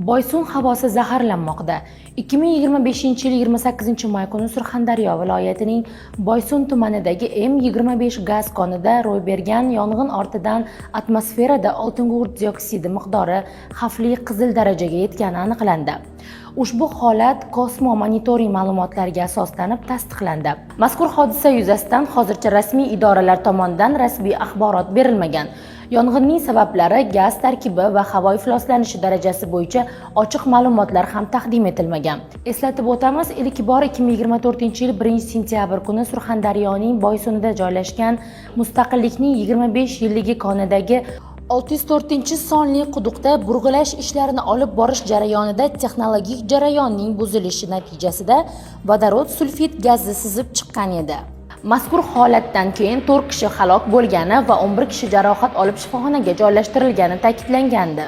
Boysun havosi zaharlanmoqda. 2025-yil 28-may kuni Surxondaryo viloyatining Boysun tumanidagi M25 gaz konida ro'y bergan yong'in ortidan atmosferada oltingugurt dioksidi miqdori xavfli qizil darajaga yetgani aniqlandi. Ushbu holat Kosmo monitoring ma'lumotlariga asoslanib tasdiqlandi. Mazkur hodisa yuzasidan hozircha rasmiy idoralar tomonidan rasmiy axborot berilmagan. Yong'inning sabablari, gaz tarkibi va havo ifloslanishi darajasi bo'yicha ochiq ma'lumotlar ham taqdim etilmagan. Eslatib o'tamiz, ilk bor 2024-yil 1-sentyabr kuni Surxondaryoning Boysunida joylashgan Mustaqillikning 25-yilligi konidagi 604-sonli quduqda burg'ilash ishlarini olib borish jarayonida texnologik jarayonning buzilishi natijasida vodorod sulfid gazi sizib chiqqan edi. Mazkur holatdan keyin 4 kishi halok bo'lgani va 11 kishi jarohat olib shifoxonaga joylashtirilgani ta'kidlangandi.